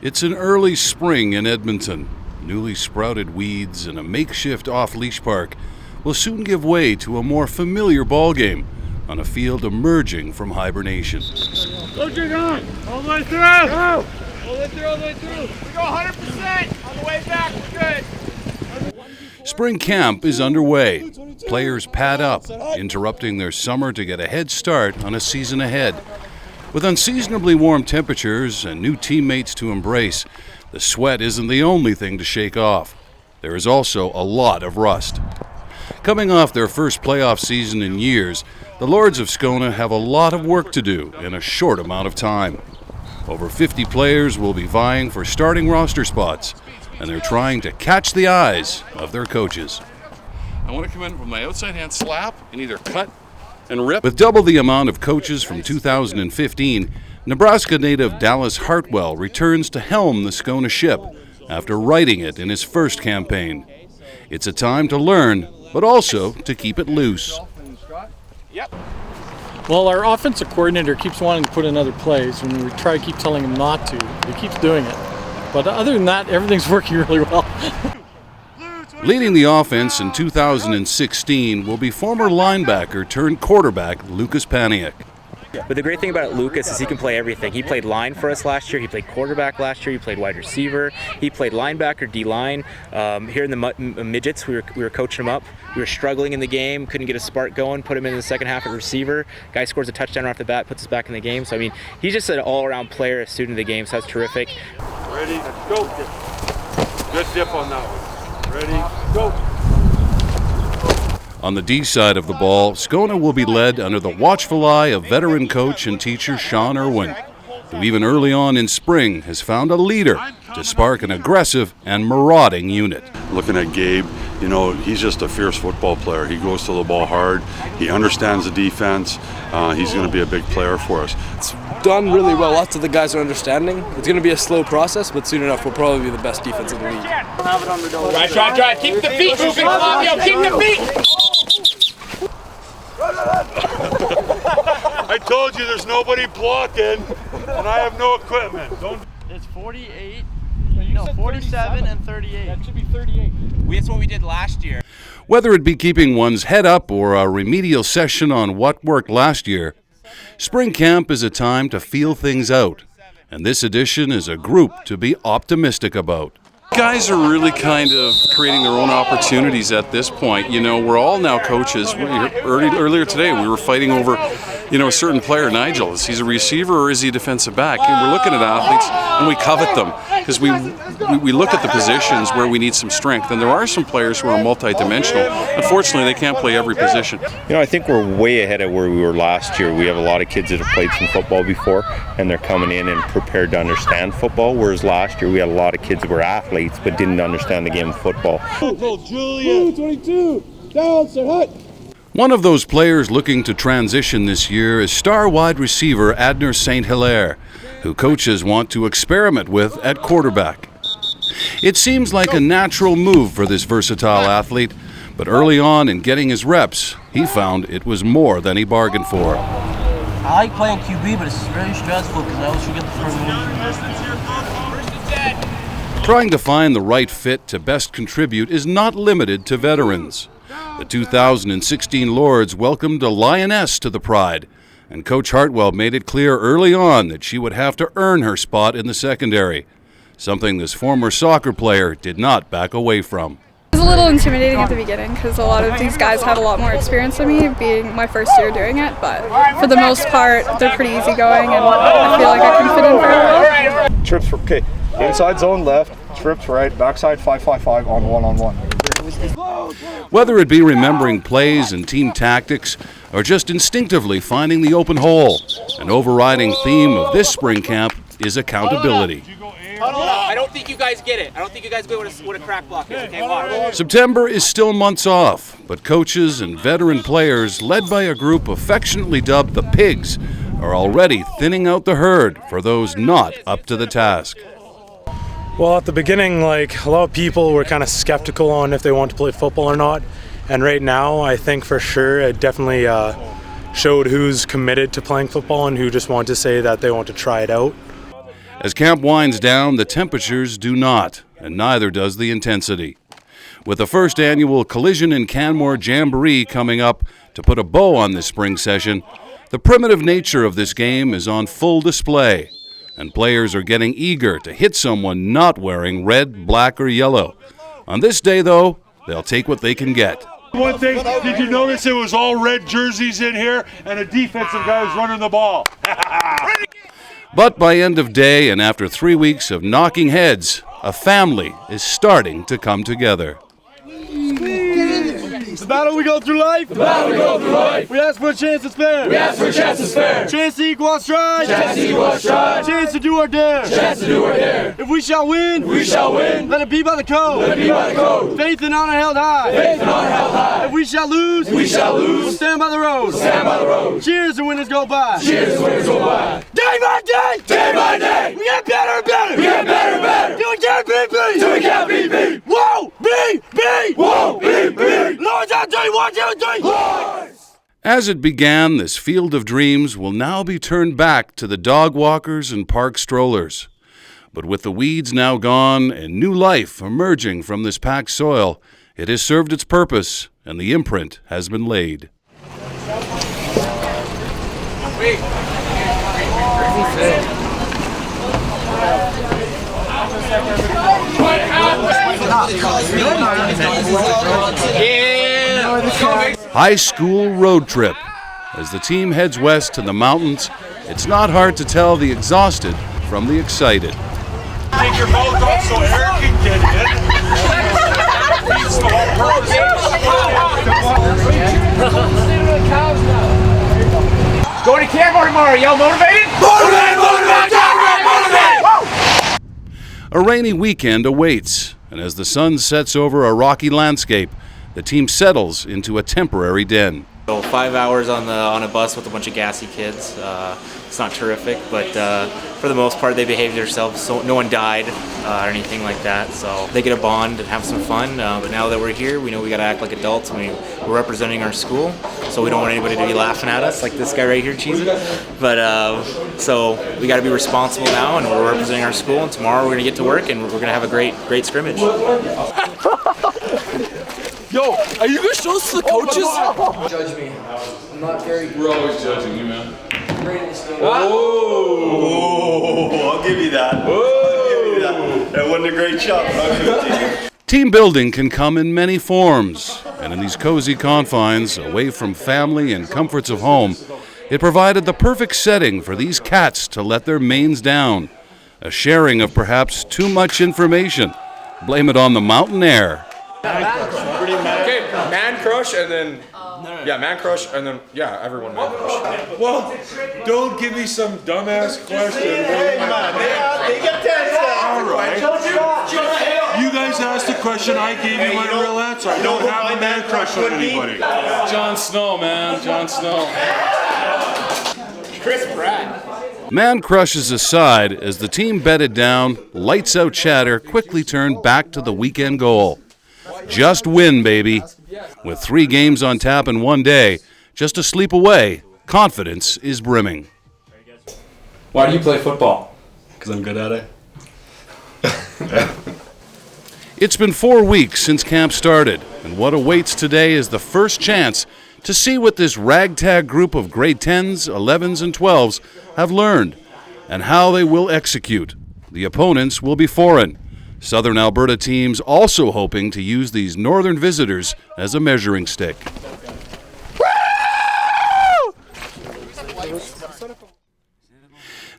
It's an early spring in Edmonton. Newly sprouted weeds and a makeshift off-leash park will soon give way to a more familiar ballgame on a field emerging from hibernation. Go, Jig on! All the way through! Go! All the way through, all the way through! We go 100%! On the way back, we're good! Spring camp is underway. Players pad up, interrupting their summer to get a head start on a season ahead. With unseasonably warm temperatures and new teammates to embrace, the sweat isn't the only thing to shake off. There is also a lot of rust. Coming off their first playoff season in years, the Lords of Scona have a lot of work to do in a short amount of time. Over 50 players will be vying for starting roster spots, and they're trying to catch the eyes of their coaches. I want to come in with my outside hand slap and either cut and rip. With double the amount of coaches from 2015, Nebraska native Dallas Hartwell returns to helm the Scona ship after righting it in his first campaign. It's a time to learn, but also to keep it loose. Yep. Well, our offensive coordinator keeps wanting to put in other plays. When we try to keep telling him not to, he keeps doing it. But other than that, everything's working really well. Leading the offense in 2016 will be former linebacker turned quarterback Lucas Paniak. But the great thing about Lucas is he can play everything. He played line for us last year. He played quarterback last year. He played wide receiver. He played linebacker, D-line. Here in the midgets, we were coaching him up. We were struggling in the game, couldn't get a spark going, put him in the second half at receiver. Guy scores a touchdown right off the bat, puts us back in the game. So, I mean, he's just an all-around player, a student of the game, so that's terrific. Ready, go. Good dip on that one. Ready, go. On the D side of the ball, Scona will be led under the watchful eye of veteran coach and teacher Sean Irwin, who even early on in spring has found a leader to spark an aggressive and marauding unit. Looking at Gabe, you know, he's just a fierce football player. He goes to the ball hard. He understands the defense. He's going to be a big player for us. It's done really well. Lots of the guys are understanding. It's going to be a slow process, but soon enough we'll probably be the best defense in the league. Drive. Keep the feet moving, Flavio. Keep the feet. I told you there's nobody blocking, and I have no equipment. It's 48, no, 47 and 38. That should be 38. That's what we did last year. Whether it be keeping one's head up or a remedial session on what worked last year, spring camp is a time to feel things out, and this edition is a group to be optimistic about. Guys are really kind of creating their own opportunities at this point. You know, we're all now coaches. Earlier today, we were fighting over, a certain player, Nigel. Is he a receiver or is he a defensive back? And we're looking at athletes and we covet them because we look at the positions where we need some strength. And there are some players who are multidimensional. Unfortunately, they can't play every position. I think we're way ahead of where we were last year. We have a lot of kids that have played some football before, and they're coming in and prepared to understand football, whereas last year we had a lot of kids that were athletes but didn't understand the game of football. Go, Julia. 22. Down, set hut. One of those players looking to transition this year is star wide receiver Adner St. Hilaire, who coaches want to experiment with at quarterback. It seems like a natural move for this versatile athlete, but early on in getting his reps, he found it was more than he bargained for. I like playing QB, but it's very stressful because I always forget the first one. Trying to find the right fit to best contribute is not limited to veterans. The 2016 Lords welcomed a lioness to the Pride, and Coach Hartwell made it clear early on that she would have to earn her spot in the secondary, something this former soccer player did not back away from. It was a little intimidating at the beginning because a lot of these guys have a lot more experience than me, being my first year doing it, but for the most part they're pretty easygoing and I feel like I can fit in very well. Trips for, okay, inside zone left, trips right, backside 5-5-5 on one-on-one. Whether it be remembering plays and team tactics or just instinctively finding the open hole, an overriding theme of this spring camp is accountability. I don't think you guys get it. I don't think you guys get what a crack block is. Okay, watch. September is still months off, but coaches and veteran players, led by a group affectionately dubbed the Pigs, are already thinning out the herd for those not up to the task. Well, at the beginning, a lot of people were kind of skeptical on if they want to play football or not. And right now, I think for sure it definitely showed who's committed to playing football and who just want to say that they want to try it out. As camp winds down, the temperatures do not, and neither does the intensity. With the first annual Collision in Canmore Jamboree coming up to put a bow on this spring session, the primitive nature of this game is on full display, and players are getting eager to hit someone not wearing red, black, or yellow. On this day, though, they'll take what they can get. One thing, did you notice it was all red jerseys in here and a defensive guy was running the ball? But by end of day and after 3 weeks of knocking heads, a family is starting to come together. The battle we go through life. The battle we go through life. We ask for a chance that's fair. We ask for a chance that's fair. Chance to equal our stride. Chance to equal our stride. Chance to do our dare. Chance to do our dare. If we shall win. We shall win. Let it be by the code. Let it be by the code. Faith and honor held high. Faith and honor held high. If we shall lose. We shall lose. We'll stand by the road. We'll stand by the road. Cheers and winners go by. Cheers and winners go by. Day by day. Day by day. We get better and better. We get better and better. Till we can't beat beat. Till we can't beat beat. Whoa, beat, beat. Whoa, beat, beat. Lord's out there. 1, 2, 3. As it began, this field of dreams will now be turned back to the dog walkers and park strollers. But with the weeds now gone and new life emerging from this packed soil, it has served its purpose and the imprint has been laid. High school road trip. As the team heads west to the mountains, it's not hard to tell the exhausted from the excited. Take your mouth off so Eric can get it. Going to Canmore tomorrow. Y'all motivated? Motivated, motivated, motivated. A rainy weekend awaits, and as the sun sets over a rocky landscape, the team settles into a temporary den. So 5 hours on a bus with a bunch of gassy kids. It's not terrific, but for the most part they behaved themselves, so no one died or anything like that. So they get a bond and have some fun. But now that we're here, we know we got to act like adults. We're representing our school, so we don't want anybody to be laughing at us like this guy right here cheesing. But so we got to be responsible now, and we're representing our school. And tomorrow we're gonna get to work, and we're gonna have a great scrimmage. Yo, are you gonna show us the coaches? Judge me. I'm not very good. We're always judging you, man. Oh, I'll give you that. I'll give you that. That wasn't a great shot, but I'll give it to you. Team building can come in many forms, and in these cozy confines, away from family and comforts of home, it provided the perfect setting for these cats to let their manes down. A sharing of perhaps too much information. Blame it on the mountain air. Okay, man crush and then man crush and then everyone man crush. Well, don't give me some dumbass question. Hey, man, they get 10 steps. All right. You guys asked the question, I gave you my real answer. I don't have a man crush on anybody. Jon Snow, man. Jon Snow. Chris Pratt. Man crushes aside, as the team bedded down, lights out chatter quickly turned back to the weekend goal. Just win, baby. With 3 games on tap in one day, just a sleep away, confidence is brimming. Why do you play football? Because I'm good at it. It's been 4 weeks since camp started, and what awaits today is the first chance to see what this ragtag group of grade 10s, 11s, and 12s have learned, and how they will execute. The opponents will be foreign. Southern Alberta teams also hoping to use these northern visitors as a measuring stick.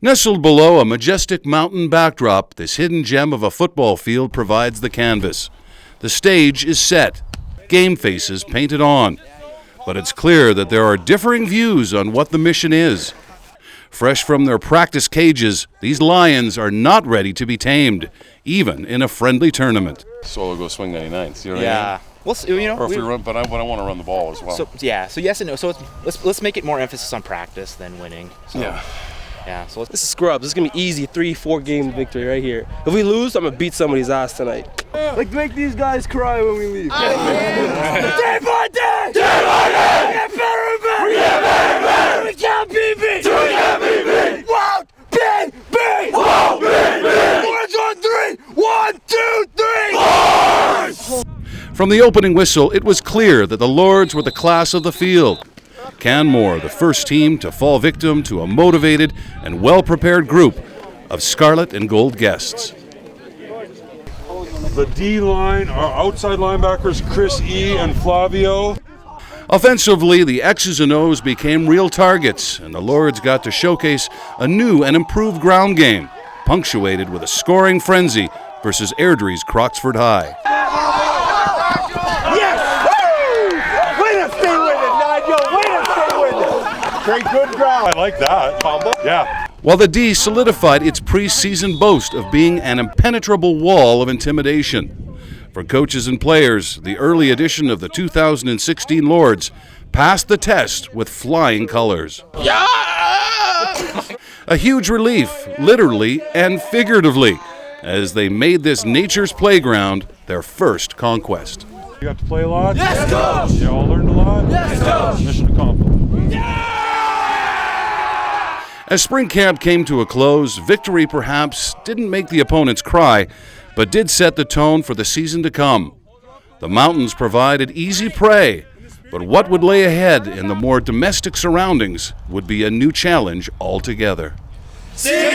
Nestled below a majestic mountain backdrop, this hidden gem of a football field provides the canvas. The stage is set, game faces painted on. But it's clear that there are differing views on what the mission is. Fresh from their practice cages, these lions are not ready to be tamed, even in a friendly tournament. Solo go swing 99s, you know what I mean? Yeah. Well, Or if we run, but I want to run the ball as well. So yes and no. So let's make it more emphasis on practice than winning. So, yeah. So This is scrubs. This is gonna be easy 3-4 game victory right here. If we lose, I'm gonna beat somebody's ass tonight. Like make these guys cry when we leave. Day by day! Day by day! We get better and better! We get better and better! We can't be beat! We can't be beat! Won't be beat! Won't be From the opening whistle, it was clear that the Lords were the class of the field. Canmore, the first team to fall victim to a motivated and well-prepared group of scarlet and gold guests. The D line, our outside linebackers, Chris E. and Flavio. Offensively, the X's and O's became real targets, and the Lords got to showcase a new and improved ground game, punctuated with a scoring frenzy versus Airdrie's Croxford High. Yes! Woo! Way to stay with it, Nigel! Way to stay with it! Great, good ground. I like that. Combo? Yeah. While the D solidified its preseason boast of being an impenetrable wall of intimidation. For coaches and players, the early edition of the 2016 Lords passed the test with flying colors. Yeah! A huge relief, literally and figuratively, as they made this nature's playground their first conquest. You got to play a lot? Yes, Coach! You all learned a lot? Yes, Coach! Mission accomplished. As spring camp came to a close, victory perhaps didn't make the opponents cry, but did set the tone for the season to come. The mountains provided easy prey, but what would lay ahead in the more domestic surroundings would be a new challenge altogether. See you